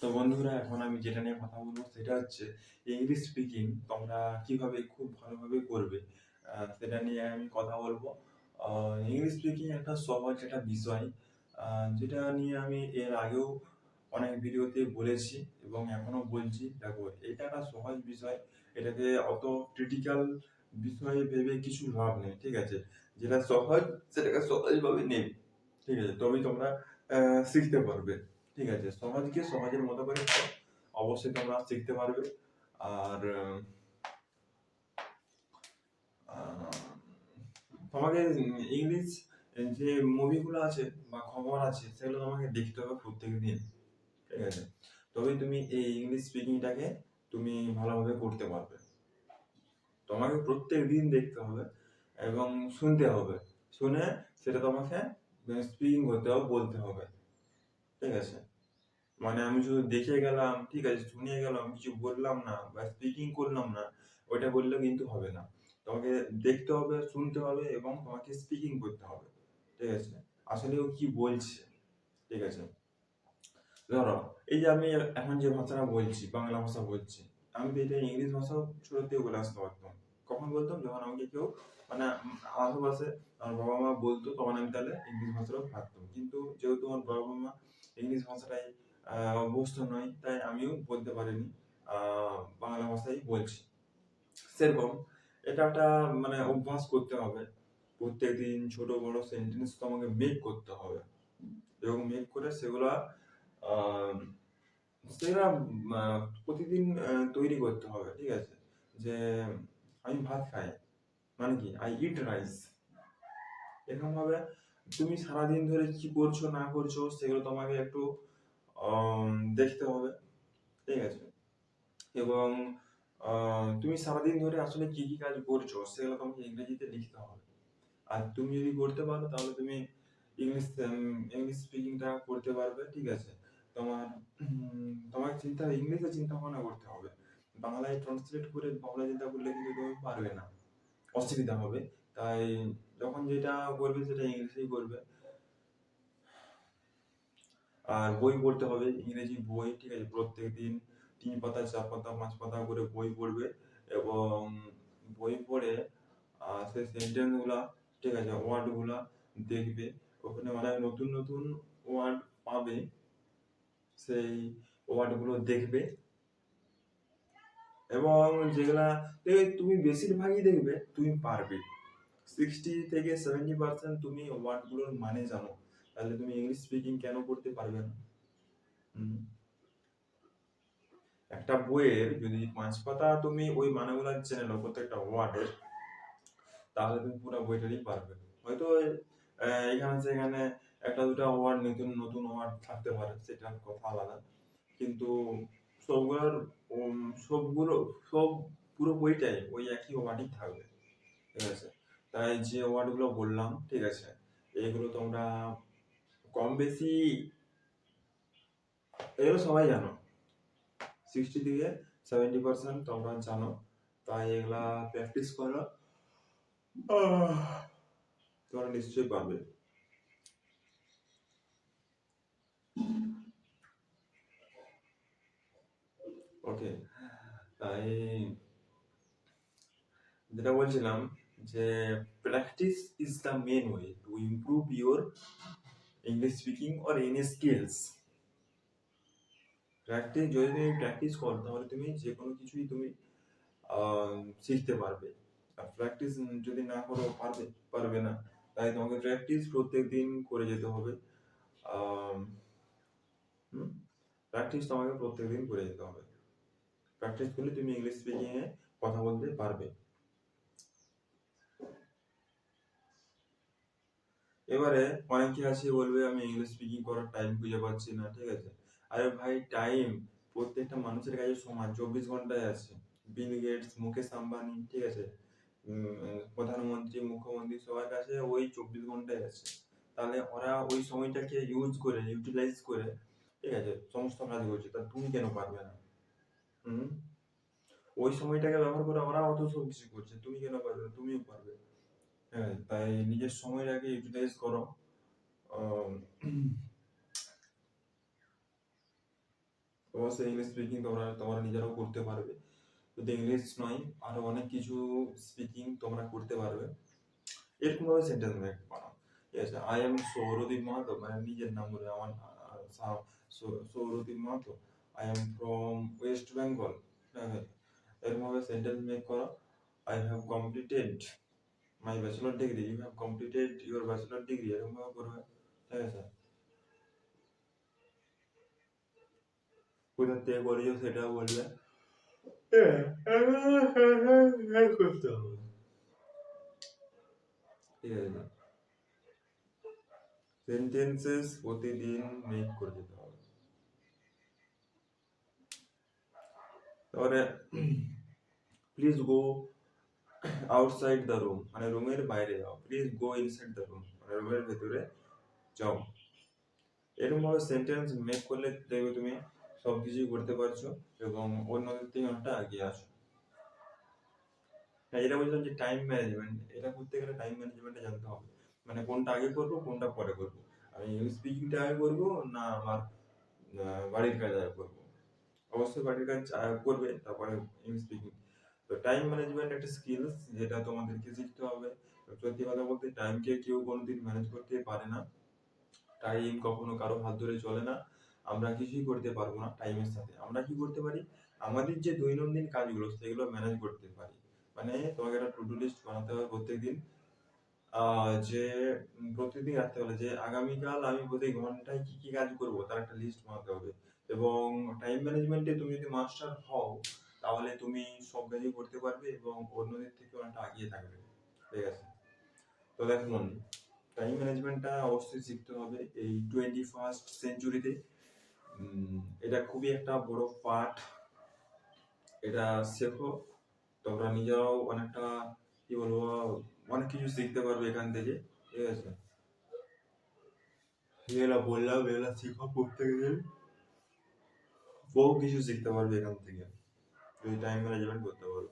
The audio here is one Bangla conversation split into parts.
তো বন্ধুরা, এখন আমি যেটা নিয়ে কথা বলবো সেটা হচ্ছে ইংলিশ স্পিকিং তোমরা কিভাবে খুব ভালোভাবে করবে, সেটা নিয়ে আমি কথা বলবো। ইংলিশ স্পিকিং একটা সহজ একটা বিষয়, যেটা নিয়ে আমি এর আগেও অনেক ভিডিওতে বলেছি এবং এখনো বলছি। দেখো, এটা একটা সহজ বিষয়, এটাকে অত ক্রিটিক্যাল বিষয় ভেবে কিছু লাভ নেই, ঠিক আছে? যেটা সহজ সেটাকে সহজভাবে নেবে, ঠিক আছে? তবেই তোমরা শিখতে পারবে, ঠিক আছে? সমাজকে সমাজের মতো করে খাও, অবশ্যই তোমরা শিখতে পারবে। আর আহ, তোমাকে ইংলিশ যে মুভিগুলো আছে বা খবর আছে সেগুলো তোমাকে দেখতে হবে প্রত্যেক দিন, ঠিক আছে? তবেই তুমি এই ইংলিশ স্পিকিংটাকে তুমি ভালোভাবে করতে পারবে। তোমাকে প্রত্যেক দিন দেখতে হবে এবং শুনতে হবে, শুনে সেটা তোমাকে স্পিকিং করতে হবে, বলতে হবে, ঠিক আছে? মানে আমি শুধু দেখে গেলাম, ঠিক আছে, শুনে গেলাম, কিছু বললাম না বা স্পিকিং করলাম না, ওইটা বললে কিন্তু হবে না। তোমাকে দেখতে হবে, শুনতে হবে এবং তোমাকে স্পিকিং করতে হবে, ঠিক আছে? আসলে ও কি বলছে, ঠিক আছে? ধরো, এই যে আমি এখন যে ভাষাটা বলছি, বাংলা ভাষা বলছি, আমি তো এটা ইংলিশ ভাষাও শুরুতেও বলে আসতে পারতাম। কখন বলতাম? যখন আমাকে কেউ মানে আশেপাশে আমার বাবা মা বলতো, তখন আমি তাহলে ইংলিশ ভাষাটাও পারতাম। কিন্তু যেহেতু আমার বাবা মা ইংলিশ ভাষাটাই অভ্যস্ত নয়, তাই আমিও বলতে পারিনি, বাংলা ভাষাই বলছি। সেরকম এটা একটা মানে অভ্যাস করতে হবে। প্রত্যেকদিন ছোট বড় সেন্টেন্স তোমাকে মেক করতে হবে এবং মেক করে সেগুলা আহ, সেটা প্রতিদিন তৈরি করতে হবে, ঠিক আছে? যে আমি ভাত খাই, মানে কি, আই ইট রাইস। এরকম ভাবে তুমি সারাদিন ধরে কি করছো না করছো সেগুলো তোমাকে একটু দেখতে হবে, ঠিক আছে? এবং তুমি সারাদিন ধরে আসলে কি কি কাজ করছো সেগুলো তোমাকে ইংরেজিতে লিখতে হবে। আর তুমি যদি করতে পারো তাহলে তুমি ইংলিশ ইংলিশ স্পিকিংটা করতে পারবে, ঠিক আছে? তোমার তোমাকে ইংলিশে চিন্তা ভাবনা করতে হবে। বাংলায় ট্রান্সলেট করে বাংলা চিন্তা করলে কিন্তু তুমি পারবে না, অসুবিধা হবে। তাই যখন যেটা করবে সেটা ইংলিশেই করবে। আর বই পড়তে হবে, ইংরেজি বই, ঠিক আছে? প্রত্যেক দিন 3 পাতা 4 পাতা 5 পাতা করে বই পড়বে এবং বই পড়ে সেই সেন্টেন্স গুলা, ঠিক আছে, ওয়ার্ড গুলা দেখবে। ওখানে অনেক নতুন নতুন ওয়ার্ড পাবে, সেই ওয়ার্ড গুলো দেখবে এবং যেগুলা তুমি বেশিরভাগই দেখবে তুমি পারবে। 60 থেকে 70% তুমি ওয়ার্ড গুলোর মানে জানো, তাহলে তুমি ইংলিশ স্পিকিং কেন করতে পারবে না? হুম। একটা বইয়ের যদি 5 পাতা তুমি ওই মানেগুলো জেনে নাও প্রত্যেকটা ওয়ার্ডের, তাহলে তুমি পুরো বইটারই পারবে। হয়তো এখানে সেখানে একটা দুটা ওয়ার্ড, নতুন নতুন ওয়ার্ড থাকতে পারে, সেটার কথা আলাদা। কিন্তু সবগুলোর সবগুলো সব পুরো বইটাই ওই একই ওয়ার্ডই থাকবে, ঠিক আছে? তাই যে ওয়ার্ড গুলো বললাম, ঠিক আছে, এগুলো তোমরা কম বেশি এগুলো সবাই জানো। 60 থেকে 70% তোমরা জানো, তাই এগুলা প্র্যাকটিস করো, তোমরা নিশ্চয়ই পারবে। ওকে, তাই যেটা বলছিলাম যে practice is the main way to improve your English speaking or any skills. Practice, যদি তুমি প্র্যাকটিস করো তাহলে তুমি যে কোনো কিছুই তুমি শিখতে পারবে। আর প্র্যাকটিস যদি না করো পারবে পারবে না। তাই তোমাকে প্র্যাকটিস প্রত্যেক দিন করে যেতে হবে। প্র্যাকটিস তোমাকে প্রত্যেক দিন করে যেতে হবে। প্র্যাকটিস করলে তুমি ইংলিশ স্পিকিং এ কথা বলতে পারবে। এবারে অনেকে আছে বলবে আমি ইংলিশ স্পিকিং করার টাইম খুঁজে পাচ্ছি না, ঠিক আছে? আরে ভাই, টাইম প্রত্যেকটা মানুষের কাছে সমান, 24 ঘন্টায় আছে। বিল গেটস, মুকেশ আম্বানি, ঠিক আছে, প্রধানমন্ত্রী, মুখ্যমন্ত্রী, সবার কাছে ওই 24 ঘন্টায় আছে। তাহলে ওরা ওই সময়টাকে ইউজ করে, ইউটিলাইজ করে, ঠিক আছে, সমস্ত কাজ করছে। তা তুমি কেন পারবে না? হুম। ওই সময়টাকে ব্যবহার করে ওরা অত সব কিছু করছে, তুমি কেন পারবে না? তুমিও পারবে। হ্যাঁ, তাই নিজের সময়টাকে ইউটিলাইজ করো। অবশ্যই ইংলিশ স্পিকিং তোমরা নিজেরাও করতে পারবে। যদি ইংলিশ নয় আরো অনেক কিছু স্পিকিং তোমরা করতে পারবে। এরকম ভাবে সেন্টেন্স মেক বানাও। ঠিক আছে, আই এম সৌরদীপ মাহাতো, মানে নিজের নাম বলে আমার Souradip Mahato, I am from West Bengal. এরকম ভাবে সেন্টেন্স মেক করো। I have completed my bachelor degree, you have completed your bachelor degree, এরকম ভাবে করবে। ঠিক আছে, কোথা থেকে করেছো সেটাও বলবে। করতে হবে, ঠিক আছে। সেন্টেন্সেস প্রতিদিন মেক করে যেতে হবে। তারপরে please go outside the room, মানে রুমের বাইরে যাও। Please go inside the room, মানে রুমের ভেতরে যাও। এরকম ভাবে সেন্টেন্স মেক করলে দেখবে তুমি সব কিছুই করতে পারছো এবং অন্যদের থেকে অনেকটা এগিয়ে আছো। হ্যাঁ, এটা বললাম যে টাইম ম্যানেজমেন্ট, এটা করতে গেলে টাইম ম্যানেজমেন্টটা জানতে হবে। মানে কোনটা আগে করবো কোনটা পরে করবো, আমি স্পিকিংটা আগে করবো না আমার বাড়ির কাজ আগে করবো। অবশ্যই বাড়ির কাজ করবে, তারপরে স্পিকিং। তো টাইম ম্যানেজমেন্ট একটা স্কিলস যেটা তোমাদেরকে শিখতে হবে। সত্যি কথা বলতে টাইমকে কেউ কোনোদিন ম্যানেজ করতে পারে না। টাইম কখনো কারো হাত ধরে চলে না। আমরা কিছুই করতে পারবো না টাইমের সাথে। আমরা কি করতে পারি, আমাদের যে দৈনন্দিন কাজগুলো সেগুলো ম্যানেজ করতে পারি। মানে তোমাকে একটা টু ডু লিস্ট বানাতে হবে প্রত্যেকদিন। যে প্রতিদিন রাখতে হবে যে আগামীকাল আমি প্রতি ঘন্টায় কি কি কাজ করব তার একটা লিস্ট বানাতে হবে। এবং টাইম ম্যানেজমেন্টে তুমি যদি মাস্টার হও তাহলে তুমি সব কাজই করতে পারবে এবং অন্যদের থেকে অনেকটা আগিয়ে থাকবে। ঠিক আছে, তো দেখুন টাইম ম্যানেজমেন্টটা অবশ্যই শিখতে হবে এই 21st সেঞ্চুরিতে। এটা খুবই একটা বড় পার্ট, এটা শেখো। তোমরা নিজেরাও অনেকটা কি বলবো অনেক কিছু শিখতে পারবে এখান থেকে। ঠিক আছে, এগুলা বললাম, এগুলা শেখো প্রত্যেকদিন, বহু কিছু শিখতে পারবে এখান থেকে যদি টাইম ম্যানেজমেন্ট করতে পারো।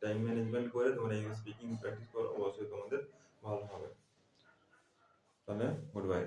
টাইম ম্যানেজমেন্ট করে তোমরা ইংলিশ স্পিকিং প্র্যাকটিস করো, অবশ্যই তোমাদের ভালো হবে। তাহলে গুড বাই।